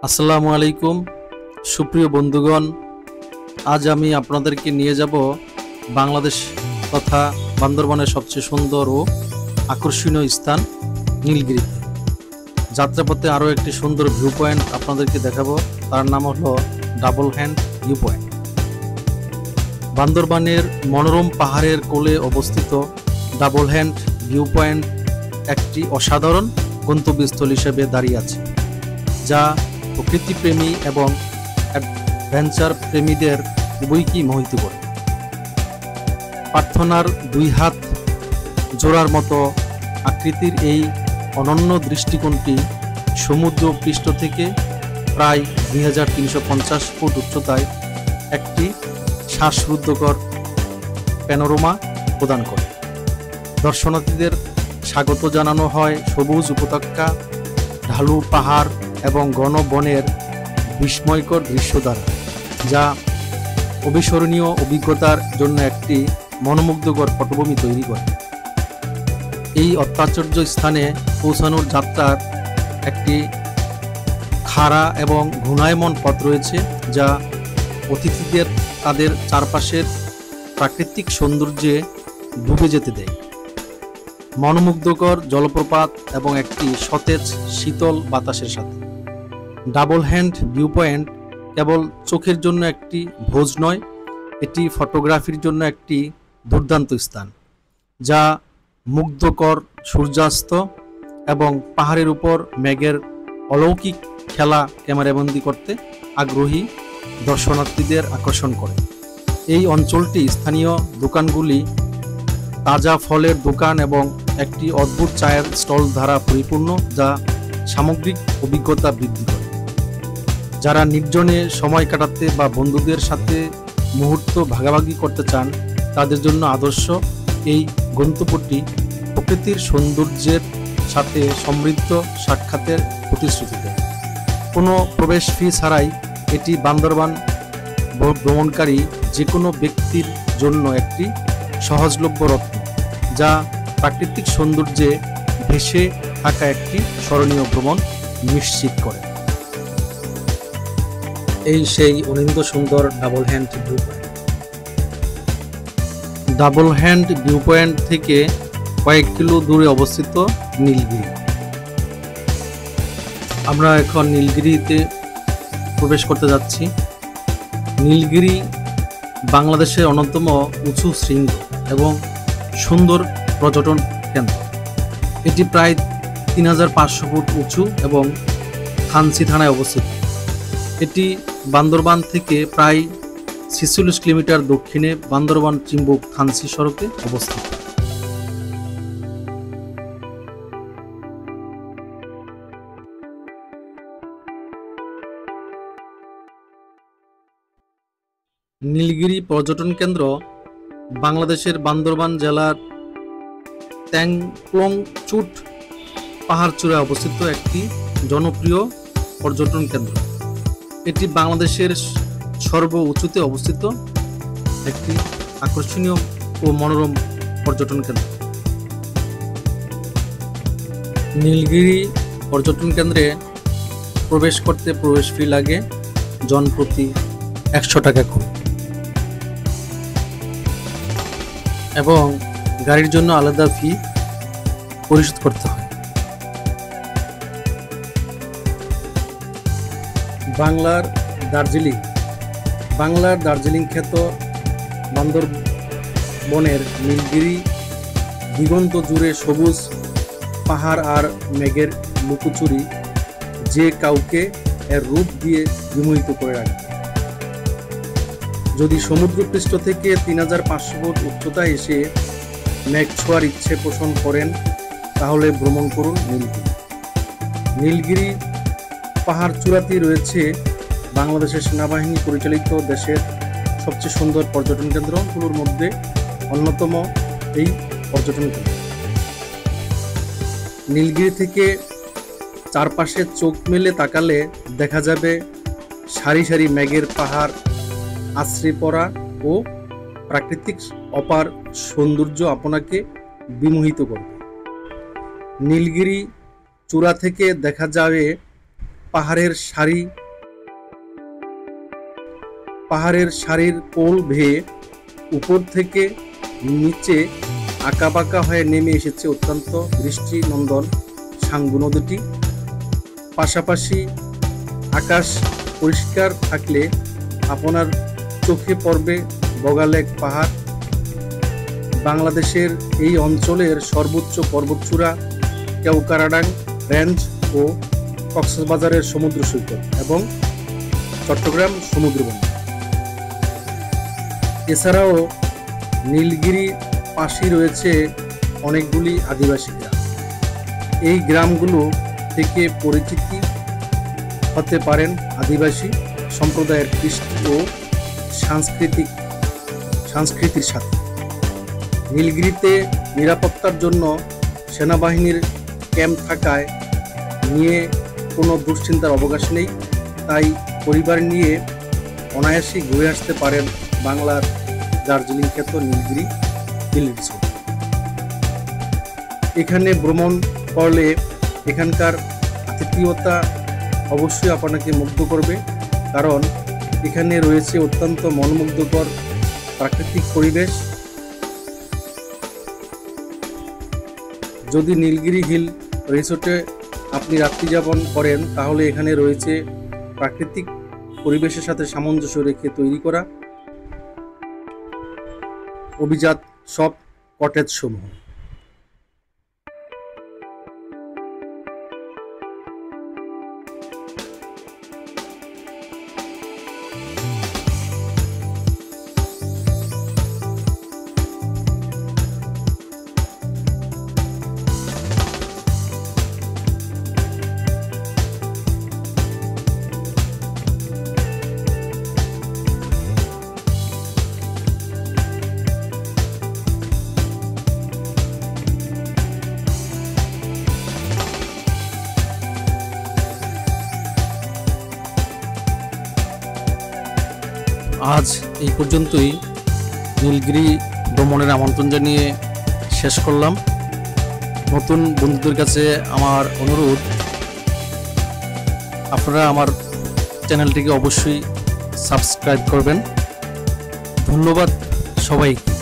আসসালামু আলাইকুম সুপ্রিয় বন্ধুগণ, আজ আমি আপনাদেরকে নিয়ে যাব বাংলাদেশ তথা বান্দরবানের সবচেয়ে সুন্দর ও আকর্ষণীয় স্থান নীলগিরিতে। যাত্রাপথে আরও একটি সুন্দর ভিউ পয়েন্ট আপনাদেরকে দেখাবো, তার নাম হলো ডাবল হ্যান্ড ভিউ পয়েন্ট। বান্দরবানের মনোরম পাহাড়ের কোলে অবস্থিত ডাবল হ্যান্ড ভিউ পয়েন্ট একটি অসাধারণ গন্তব্যস্থল হিসেবে দাঁড়িয়ে আছে, যা প্রকৃতিপ্রেমী এবং অ্যাডভেঞ্চার প্রেমীদের উভয়কেই মোহিত করে। প্রার্থনার দুই হাত জোড়ার মতো আকৃতির এই অনন্য দৃষ্টিকোণটি সমুদ্র পৃষ্ঠ থেকে প্রায় 2350 ফুট উচ্চতায় একটি শ্বাসরুদ্ধকর প্যানোরামা প্রদান করে। দর্শনার্থীদের স্বাগত জানানো হয় সবুজ উপত্যকা, ঢালু পাহাড় এবং ঘন বনের বিস্ময়কর দৃশ্য দ্বারা, যা অবিস্মরণীয় অভিজ্ঞতার জন্য একটি মনোমুগ্ধকর পটভূমি তৈরি করে। এই অত্যাশ্চর্য স্থানে পৌঁছানোর যাত্রার একটি খাড়া এবং ঘূর্ণায়মান পথ রয়েছে, যা অতিথিদের তাদের চারপাশের প্রাকৃতিক সৌন্দর্যে ডুবে যেতে দেয়। মনোমুগ্ধকর জলপ্রপাত এবং একটি সতেজ শীতল বাতাসের সাথে ডাবল হ্যান্ড ভিউ পয়েন্ট কেবল চোখের জন্য একটি ভোজ নয়, এটি ফটোগ্রাফির জন্য একটি দুর্দান্ত স্থান, যা মুগ্ধকর সূর্যাস্ত এবং পাহাড়ের উপর মেঘের অলৌকিক খেলা ক্যামেরাবন্দি করতে আগ্রহী দর্শনার্থীদের আকর্ষণ করে। এই অঞ্চলটি স্থানীয় দোকানগুলি, তাজা ফলের দোকান এবং একটি অদ্ভুত চায়ের স্টল দ্বারা পরিপূর্ণ, যা সামগ্রিক অভিজ্ঞতা বৃদ্ধি করে। যারা নির্জনে সময় কাটাতে বা বন্ধুদের সাথে মুহূর্ত ভাগাভাগি করতে চান, তাদের জন্য আদর্শ এই গন্তব্যটি প্রকৃতির সৌন্দর্যের সাথে সমৃদ্ধ সাক্ষাতের প্রতিশ্রুতি দেয়। কোনো প্রবেশ ফি ছাড়াই এটি বান্দরবান ভ্রমণকারী যে কোনো ব্যক্তির জন্য একটি সহজলভ্য রত্ন, যা প্রাকৃতিক সৌন্দর্যে ভেসে থাকা একটি স্মরণীয় ভ্রমণ নিশ্চিত করে। এই সেই অনিন্দ্য সুন্দর double hand view point. Double hand view point থেকে কয়েক কিলো দূরে অবস্থিত নীলগিরি। আমরা এখন নীলগিরিতে প্রবেশ করতে যাচ্ছি। নীলগিরি বাংলাদেশের অন্যতম উঁচু শৃঙ্গ এবং সুন্দর পর্যটন কেন্দ্র। এটি প্রায় 3500 ফুট উঁচু এবং থানচি থানায় অবস্থিত। এটি বান্দরবান থেকে প্রায় 46 কিলোমিটার দক্ষিণে বান্দরবান চিম্বুক থানচি সড়কে অবস্থিত। নীলগিরি পর্যটন কেন্দ্র বাংলাদেশের বান্দরবান জেলার ট্যাংলংচুট পাহাড়চূড়ায় অবস্থিত একটি জনপ্রিয় পর্যটন কেন্দ্র। এটি বাংলাদেশের সর্ব উঁচুতে অবস্থিত একটি আকর্ষণীয় ও মনোরম পর্যটন কেন্দ্র। নীলগিরি পর্যটন কেন্দ্রে প্রবেশ করতে প্রবেশ ফি লাগে জনপ্রতি 100 টাকা করে, এবং গাড়ির জন্য আলাদা ফি পরিশোধ করতে হয়। বাংলার দার্জিলিং খ্যাত বান্দরবনের নীলগিরি দিগন্ত জুড়ে সবুজ পাহাড় আর মেঘের লুকোচুরি যে কাউকে এর রূপ দিয়ে বিমোহিত করে রাখে। যদি সমুদ্রপৃষ্ঠ থেকে 3500 ফুট উচ্চতায় এসে মেঘ ছোঁয়ার ইচ্ছে পোষণ করেন, তাহলে ভ্রমণ করুন নীলগিরি। নীলগিরি পাহাড় চূড়াতেই রয়েছে বাংলাদেশের সেনাবাহিনী পরিচালিত দেশের সবচেয়ে সুন্দর পর্যটন কেন্দ্রগুলোর মধ্যে অন্যতম এই পর্যটন কেন্দ্র। নীলগিরি থেকে চারপাশে চোখ মেলে তাকালে দেখা যাবে সারি সারি মেঘের পাহাড় আশ্রে পড়া ও প্রাকৃতিক অপার সৌন্দর্য আপনাকে বিমোহিত করবে। নীলগিরি চূড়া থেকে দেখা যাবে পাহাড়ের সারির কোল বেয়ে উপর থেকে নিচে আঁকাবাঁকা হয়ে নেমে এসেছে অত্যন্ত দৃষ্টিনন্দন সাঙ্গু নদীটি। পাশাপাশি আকাশ পরিষ্কার থাকলে আপনার চোখে পড়বে বগালেক পাহাড়। বাংলাদেশের এই অঞ্চলের সর্বোচ্চ পর্বতচূড়া কেওক্রাডাং রেঞ্জ ও কক্সবাজারের সমুদ্র সৈকত এবং চট্টগ্রাম সমুদ্রবন্দর। এছাড়াও নীলগিরি পাশেই রয়েছে অনেকগুলি আদিবাসী গ্রাম। এই গ্রামগুলো থেকে পরিচিতি হতে পারেন আদিবাসী সম্প্রদায়ের কৃষ্টি ও সংস্কৃতির সাথে। নীলগিরিতে নিরাপত্তার জন্য সেনাবাহিনীর ক্যাম্প থাকায় নিয়ে কোনো দুশ্চিন্তার অবকাশ নেই। তাই পরিবার নিয়ে অনায়াসেই ঘুরে আসতে পারেন বাংলার দার্জিলিং খ্যাত নীলগিরি হিল রিসোর্ট। এখানে ভ্রমণ করলে এখানকার আতিথেয়তা অবশ্যই আপনাকে মুগ্ধ করবে, কারণ এখানে রয়েছে অত্যন্ত মনোমুগ্ধকর প্রাকৃতিক পরিবেশ। যদি নীলগিরি হিল রিসোর্টে আপনি রাত্রিযাপন করেন তাহলে এখানে রয়েছে প্রাকৃতিক পরিবেশের সাথে সামঞ্জস্য রেখে তৈরি করা অভিজাত সব কটেজ সমূহ। আজ এই পর্যন্তই নীলগিরি ভ্রমণের আমন্ত্রণ জানিয়ে শেষ করলাম। নতুন বন্ধুদের কাছে আমার অনুরোধ, আপনারা আমার চ্যানেলটিকে অবশ্যই সাবস্ক্রাইব করবেন। ধন্যবাদ সবাইকে।